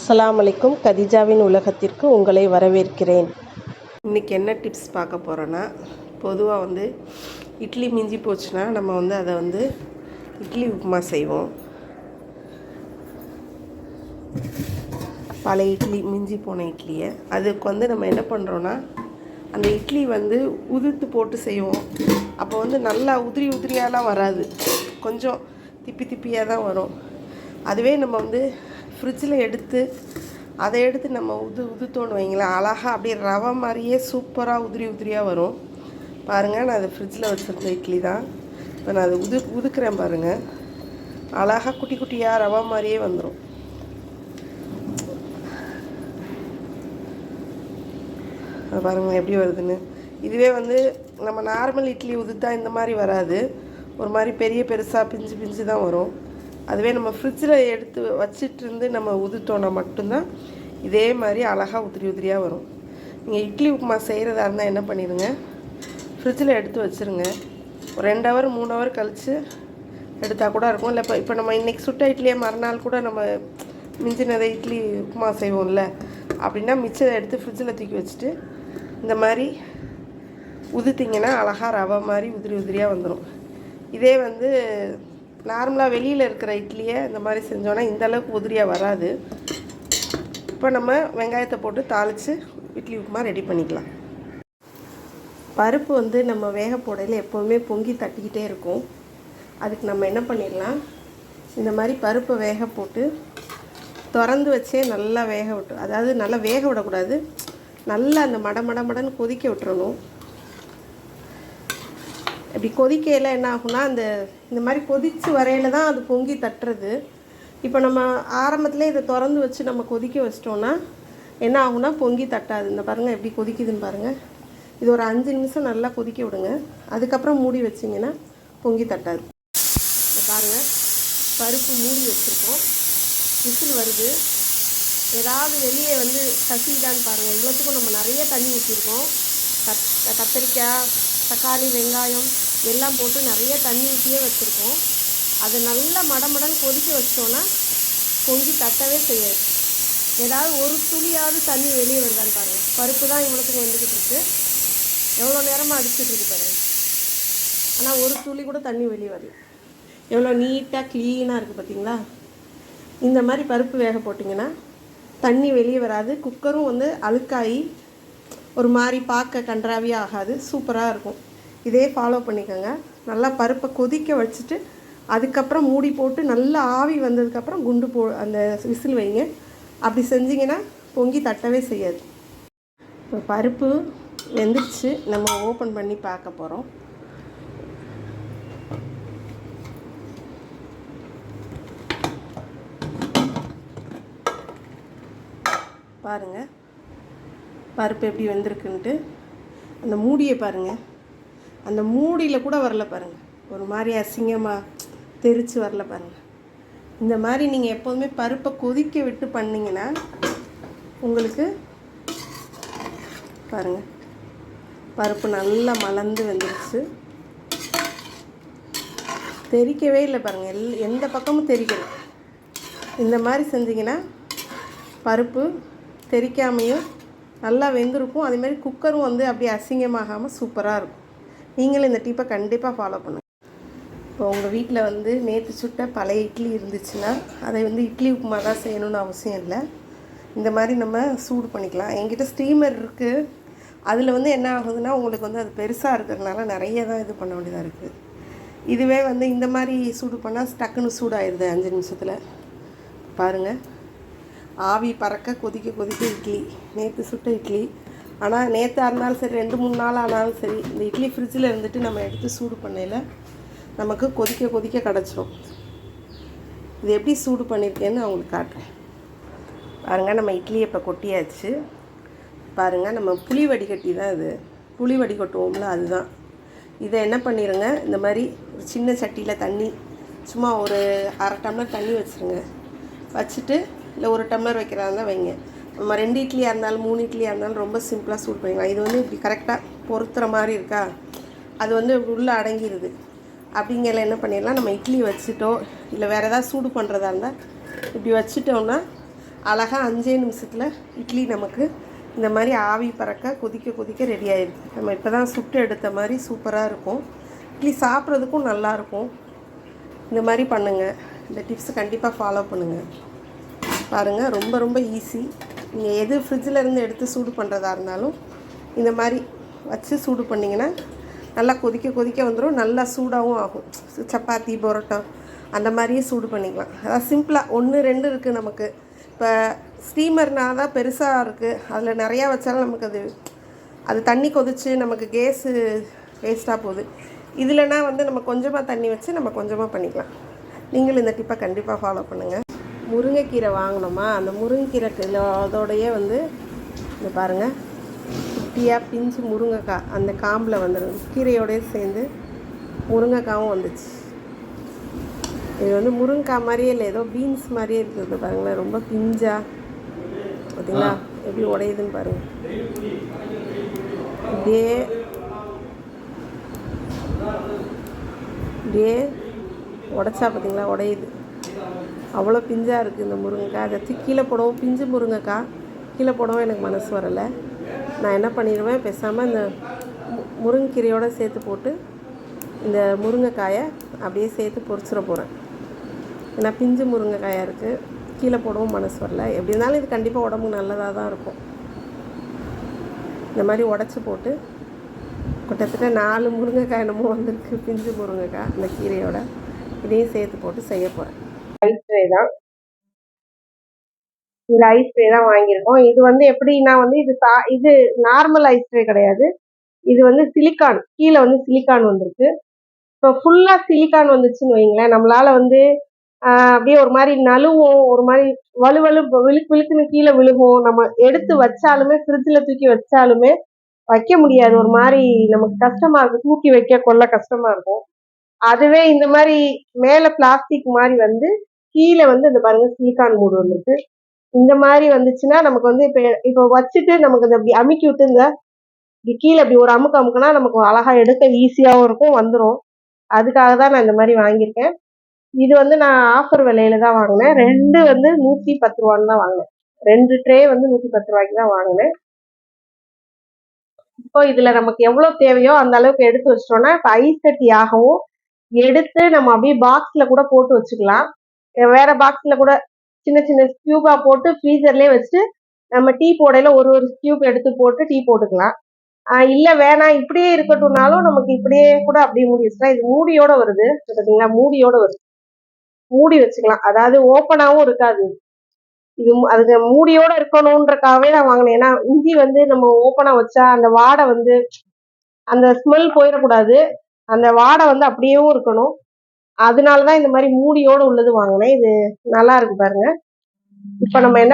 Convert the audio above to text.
அஸ்ஸலாமு அலைக்கும். கதிஜாவின் உலகத்திற்கு உங்களை வரவேற்கிறேன். இன்றைக்கி என்ன டிப்ஸ் பார்க்க போகிறோன்னா, பொதுவாக இட்லி மிஞ்சி போச்சுன்னா நம்ம அதை இட்லி உப்புமா செய்வோம். பழைய இட்லி, மிஞ்சி போன இட்லியை அதுக்கு நம்ம என்ன பண்ணுறோன்னா, அந்த இட்லி உதிர்த்து போட்டு செய்வோம். அப்போ நல்லா உதிரியாலாம் வராது, கொஞ்சம் திப்பியாக தான் வரும். அதுவே நம்ம ஃப்ரிட்ஜில் எடுத்து நம்ம உதுத்தோன்னு வைங்களேன், அழகாக அப்படியே ரவை மாதிரியே சூப்பராக உதிரியாக வரும். பாருங்கள், நான் அதை ஃப்ரிட்ஜில் வச்சுருந்த இட்லி தான். இப்போ நான் அதை உதுக்குறேன் பாருங்கள், அழகாக குட்டியாக ரவை மாதிரியே வந்துடும். பாருங்கள் எப்படி வருதுன்னு. இதுவே நம்ம நார்மல் இட்லி உதுத்தா இந்த மாதிரி வராது, ஒரு மாதிரி பெருசாக பிஞ்சு தான் வரும். அதுவே நம்ம ஃப்ரிட்ஜில் எடுத்து வச்சிட்டு நம்ம உதுத்தோன்னா மட்டும்தான் இதே மாதிரி அழகாக உதிரியாக வரும். நீங்கள் இட்லி உப்புமா செய்கிறதா இருந்தால் என்ன பண்ணிடுங்க, ஃப்ரிட்ஜில் எடுத்து வச்சுருங்க. ஒரு 2 ஹவர் 3 ஹவர் கழித்து எடுத்தால் கூட இருக்கும். இல்லை இப்போ நம்ம இன்றைக்கி சுட்ட இட்லியை மறுநாள் கூட நம்ம மிஞ்சினதை இட்லி உப்புமா செய்வோம்ல, அப்படின்னா மிச்சத்தை எடுத்து ஃப்ரிட்ஜில் தூக்கி வச்சுட்டு இந்த மாதிரி உதுத்திங்கன்னா அழகாக ரவை மாதிரி உதிரியாக வந்துடும். இதே நார்மலாக வெளியில் இருக்கிற இட்லியை இந்த மாதிரி செஞ்சோன்னா இந்தளவுக்கு உதிரியாக வராது. இப்போ நம்ம வெங்காயத்தை போட்டு தாளித்து இட்லி உப்புமா ரெடி பண்ணிக்கலாம். பருப்பு நம்ம வேக போடையில் எப்போவுமே பொங்கி தட்டிக்கிட்டே இருக்கும். அதுக்கு நம்ம என்ன பண்ணிடலாம், இந்த மாதிரி பருப்பை வேக போட்டு திறந்து வச்சே நல்லா வேக விட்டு, அதாவது நல்லா வேக விடக்கூடாது, நல்லா அந்த மடன்னு கொதிக்க விட்டுறணும். இப்படி கொதிக்கையில் என்ன ஆகும்னா, இந்த மாதிரி கொதித்து வரையில் தான் அது பொங்கி தட்டுறது. இப்போ நம்ம ஆரம்பத்தில் இதை திறந்து வச்சு நம்ம கொதிக்க வச்சிட்டோன்னா என்ன ஆகும்னா பொங்கி தட்டாது. இந்த பாருங்கள் எப்படி கொதிக்குதுன்னு பாருங்கள். இது ஒரு 5 நிமிஷம் நல்லா கொதிக்க விடுங்க, அதுக்கப்புறம் மூடி வச்சிங்கன்னா பொங்கி தட்டாது. இப்போ பாருங்கள், பருப்பு மூடி வச்சுருக்கோம், விசில் வருது. ஏதாவது வெளியே கசிதான்னு பாருங்கள். இவ்வளோத்துக்கும் நம்ம நிறைய தண்ணி ஊற்றிருக்கோம். கத்திரிக்காய், தக்காளி, வெங்காயம் எல்லாம் போட்டு நிறைய தண்ணி ஊற்றியே வச்சுருக்கோம். அதை நல்லா மடன்னு கொதிக்க வச்சிட்டோன்னா பொங்கி தட்டவே செய்யாது. ஏதாவது ஒரு துளியாவது தண்ணி வெளியே வருதான்னு பாருங்கள். பருப்பு தான் இவ்வளோத்துக்கு வந்துக்கிட்டு இருக்குது, எவ்வளோ நேரமாக அடிச்சுட்ருக்கு பாருங்கள், ஆனால் ஒரு துளி கூட தண்ணி வெளியே வரல. எவ்வளோ நீட்டாக க்ளீனாக இருக்குது பார்த்தீங்களா. இந்த மாதிரி பருப்பு வேக போட்டிங்கன்னா தண்ணி வெளியே வராது. குக்கரும் அழுக்காகி ஒரு மாதிரி பார்க்க கன்றாவியாக ஆகாது, சூப்பராக இருக்கும். இதே ஃபாலோ பண்ணிக்கோங்க. நல்லா பருப்பை கொதிக்க வச்சுட்டு அதுக்கப்புறம் மூடி போட்டு நல்லா ஆவி வந்ததுக்கப்புறம் அந்த விசில் வைங்க. அப்படி செஞ்சிங்கன்னா பொங்கி தட்டவே செய்யாது. இப்போ பருப்பு வெந்துருச்சு, நம்ம ஓப்பன் பண்ணி பார்க்க போகிறோம். பாருங்கள் பருப்பு எப்படி வெந்திருக்குன்ட்டு. அந்த மூடியை பாருங்கள், அந்த மூடியில் கூட வரல பாருங்கள், ஒரு மாதிரி அசிங்கமாக தெரித்து வரல பாருங்கள். இந்த மாதிரி நீங்கள் எப்போதுமே பருப்பை கொதிக்க விட்டு பண்ணிங்கன்னா உங்களுக்கு பாருங்கள் பருப்பு நல்லா மலர்ந்து வெந்துருச்சு, தெறிக்கவே இல்லை பாருங்கள், எந்த பக்கமும் தெறிக்கலை. இந்த மாதிரி செஞ்சிங்கன்னா பருப்பு தெறிக்காமையும் நல்லா வெந்திருக்கும். அதேமாதிரி குக்கரும் அப்படியே அசிங்கமாகாமல் சூப்பராக இருக்கும். நீங்களும் இந்த டிப்பை கண்டிப்பாக ஃபாலோ பண்ணுங்கள். இப்போ உங்கள் வீட்டில் நேற்று சுட்ட பழைய இட்லி இருந்துச்சுன்னா அதை இட்லி உப்புமா தான் செய்யணும்னு அவசியம் இல்லை. இந்த மாதிரி நம்ம சூடு பண்ணிக்கலாம். என்கிட்ட ஸ்டீமர் இருக்குது, அதில் என்ன ஆகுதுன்னா உங்களுக்கு அது பெருசாக இருக்கிறதுனால நிறைய தான் இது பண்ண வேண்டியதாக இருக்குது. இதுவே இந்த மாதிரி சூடு பண்ணால் டக்குன்னு சூடாகிடுது 5 நிமிஷத்தில். பாருங்கள், ஆவி பறக்க கொதிக்க இட்லி, நேற்று சுட்ட இட்லி. ஆனால் நேற்றாக இருந்தாலும் சரி, 2-3 நாள் ஆனாலும் சரி, இந்த இட்லி ஃப்ரிட்ஜில் இருந்துட்டு நம்ம எடுத்து சூடு பண்ணையில் நமக்கு கொதிக்க கிடச்சிரும். இது எப்படி சூடு பண்ணியிருக்கேன்னு அவங்களுக்கு காட்டுறேன். பாருங்கள், நம்ம இட்லியை இப்போ கொட்டியாச்சு. பாருங்கள், நம்ம புளி வடிகட்டி தான் இது, புளி வடிகட்டுவோம்ல அதுதான். இதை என்ன பண்ணிடுங்க, இந்த மாதிரி ஒரு சின்ன சட்டியில் தண்ணி, சும்மா ஒரு 1/2 டம்ளர் தண்ணி வச்சுருங்க. வச்சுட்டு இல்லை 1 டம்ளர் வைக்கிறதா இருந்தால் வைங்க. நம்ம 2 இட்லியாக இருந்தாலும் 3 இட்லியாக இருந்தாலும் ரொம்ப சிம்பிளாக சூட் பண்ணிக்கலாம். இது இப்படி கரெக்டாக பொறுத்துற மாதிரி இருக்கா, அது உள்ளே அடங்கிடுது. அப்படிங்கிற என்ன பண்ணிடலாம், நம்ம இட்லி வச்சுட்டோ இல்லை வேறு ஏதாவது சூடு பண்ணுறதா இருந்தால் இப்படி வச்சுட்டோம்னா அழகாக 5 நிமிஷத்தில் இட்லி நமக்கு இந்த மாதிரி ஆவி பறக்க கொதிக்க கொதிக்க ரெடி ஆயிடுது. நம்ம இப்போ தான் சுட்டு எடுத்த மாதிரி சூப்பராக இருக்கும். இட்லி சாப்பிட்றதுக்கும் நல்லாயிருக்கும். இந்த மாதிரி பண்ணுங்கள். இந்த டிப்ஸ் கண்டிப்பாக ஃபாலோ பண்ணுங்கள். பாருங்கள், ரொம்ப ரொம்ப ஈஸி. நீங்கள் எது ஃப்ரிட்ஜில் இருந்து எடுத்து சூடு பண்ணுறதா இருந்தாலும் இந்த மாதிரி வச்சு சூடு பண்ணிங்கன்னா நல்லா கொதிக்க கொதிக்க வந்துடும். நல்லா சூடாகவும் ஆகும். சப்பாத்தி பரோட்டா அந்த மாதிரியே சூடு பண்ணிக்கலாம். அதாவது சிம்பிளாக 1 2 இருக்குது நமக்கு. இப்போ ஸ்டீமர்னால் தான் பெருசாக இருக்குது. அதில் நிறையா வச்சாலும் நமக்கு அது தண்ணி கொதித்து நமக்கு கேஸு வேஸ்ட்டாக போகுது. இதில்னா வந்து நம்ம கொஞ்சமாக தண்ணி வச்சு நம்ம கொஞ்சமாக பண்ணிக்கலாம். நீங்களும் இந்த டிப்பை கண்டிப்பாக ஃபாலோ பண்ணுங்கள். முருங்கைக்கீரை வாங்கினோமா, அந்த முருங்கைக்கீரை அதோடையே வந்து இந்த பாருங்கள், குட்டியாக பிஞ்சு முருங்கைக்காய் அந்த காம்பில் வந்துடும். கீரையோடய சேர்ந்து முருங்கைக்காவும் வந்துச்சு. இது வந்து முருங்கைக்காய் மாதிரியே இல்லை, ஏதோ பீன்ஸ் மாதிரியே இருக்குது பாருங்களேன். ரொம்ப பிஞ்சா பார்த்தீங்களா எப்படி உடையுதுன்னு பாருங்கள். இப்படியே இப்படியே உடைச்சா பார்த்தீங்களா உடையுது. அவ்வளோ பிஞ்சாக இருக்குது இந்த முருங்கைக்காய். அதை கீழே போடவும், பிஞ்சு முருங்கைக்காய் கீழே போடவும் எனக்கு மனசு வரலை. நான் என்ன பண்ணிடுவேன், பேசாமல் இந்த முருங்கைக்கீரையோடு சேர்த்து போட்டு இந்த முருங்கைக்காயை அப்படியே சேர்த்து பொரிச்சிட போகிறேன். ஏன்னா பிஞ்சு முருங்கைக்காயாக இருக்குது, கீழே போடவும் மனசு வரல. எப்படி இருந்தாலும் இது கண்டிப்பாக உடம்புக்கு நல்லதாக தான் இருக்கும். இந்த மாதிரி உடச்சி போட்டு கிட்டத்தட்ட 4 முருங்கைக்காய் என்னமோ வந்திருக்கு, பிஞ்சு முருங்கைக்காய் இந்த கீரையோட. இதையும் சேர்த்து போட்டு செய்ய போகிறேன். ஐஸ் ட்ரே தான், இந்த ஐஸ் ட்ரே தான் வாங்கியிருக்கோம். இது வந்து எப்படின்னா வந்து இது நார்மல் ஐஸ் ட்ரே கிடையாது. இது வந்து சிலிக்கான், கீழே வந்து சிலிக்கான் வந்திருக்கு. இப்போ ஃபுல்லாக சிலிக்கான் வந்துச்சுன்னு வைங்களேன், நம்மளால் வந்து அப்படியே ஒரு மாதிரி நழுவும், ஒரு மாதிரி விழுக்குன்னு கீழே விழுகும். நம்ம எடுத்து வச்சாலுமே, ஃப்ரிட்ஜில் தூக்கி வச்சாலுமே வைக்க முடியாது. ஒரு மாதிரி நமக்கு கஷ்டமாக இருக்கும், தூக்கி வைக்க கொள்ள கஷ்டமாக இருக்கும். அதுவே இந்த மாதிரி மேலே பிளாஸ்டிக் மாதிரி வந்து கீழே வந்து இந்த பாருங்க சிலிக்கான் மூடு வந்துருக்கு. இந்த மாதிரி வந்துச்சுன்னா நமக்கு வந்து இப்போ வச்சுட்டு நமக்கு அதை அப்படி அமுக்கி விட்டு இந்த கீழே அப்படி ஒரு அமுக்குனா நமக்கு அழகாக எடுக்க ஈஸியாகவும் இருக்கும், வந்துடும். அதுக்காக தான் நான் இந்த மாதிரி வாங்கியிருக்கேன். இது வந்து நான் ஆஃபர் விலையில தான் வாங்கினேன். 2 வந்து 110 ரூபான்னு தான் வாங்கினேன். 2 ட்ரே வந்து 110 ரூபாய்க்கு தான் வாங்கினேன். இப்போ இதில் நமக்கு எவ்வளோ தேவையோ அந்த அளவுக்கு எடுத்து வச்சிட்டோம்னா இப்போ ஐஸ் கட்டி ஆகவும் எடுத்து நம்ம அப்படியே பாக்ஸில் கூட போட்டு வச்சுக்கலாம். வேற பாக்ஸில் கூட சின்ன சின்ன கியூபாக போட்டு ஃப்ரீசர்லேயே வச்சுட்டு நம்ம டீ போடையில ஒரு கியூப் எடுத்து போட்டு டீ போட்டுக்கலாம். இல்லை வேணாம் இப்படியே இருக்கட்டும்னாலும் நமக்கு இப்படியே கூட அப்படியே மூடி வச்சுக்கலாம். இது மூடியோட வருது பார்த்தீங்களா, மூடியோட வருது. மூடி வச்சுக்கலாம், அதாவது ஓப்பனாகவும் இருக்காது. இது அதுக்கு மூடியோட இருக்கணும்ன்றக்காகவே நான் வாங்கினேன். ஏன்னா இஞ்சி வந்து நம்ம ஓப்பனா வச்சா அந்த வாடை வந்து அந்த ஸ்மெல் போயிடக்கூடாது, அந்த வாடை வந்து அப்படியேவும் இருக்கணும். அதனாலதான் இந்த மாதிரி மூடியோட உள்ளது வாங்கினேன். இது நல்லா இருக்கு பாருங்க. இப்ப நம்ம என்ன